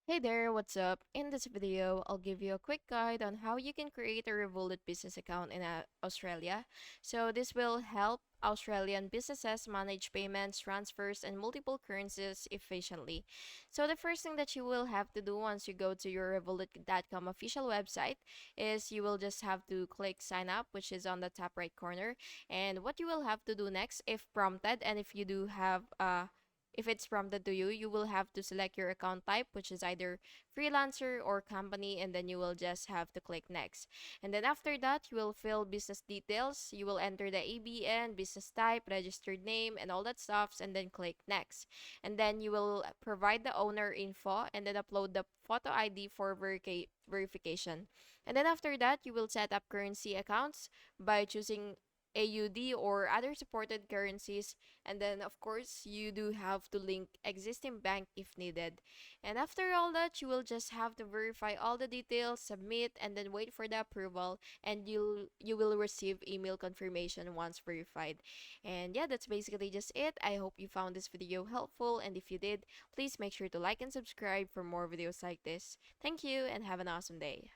Hey there, what's up? In this video, I'll give you a quick guide on how you can create a Revolut business account in Australia. So this will help Australian businesses manage payments, transfers, and multiple currencies efficiently. So the first thing that you will have to do once you go to your Revolut.com official website is you will just have to click sign up, which is on the top right corner. And what you will have to do next, if prompted, and if it's prompted to you, you will have to select your account type, which is either freelancer or company, and then you will just have to click next. And then after that, you will fill business details. You will enter the ABN, business type, registered name, and all that stuffs, and then click next. And then you will provide the owner info and then upload the photo ID for verification. And then after that, you will set up currency accounts by choosing AUD or other supported currencies, and then of course you do have to link existing bank if needed. And after all that, you will just have to verify all the details, submit, and then wait for the approval, and you will receive email confirmation once verified. And yeah, that's basically just it. I hope you found this video helpful, and if you did, please make sure to like and subscribe for more videos like this. Thank you and have an awesome day.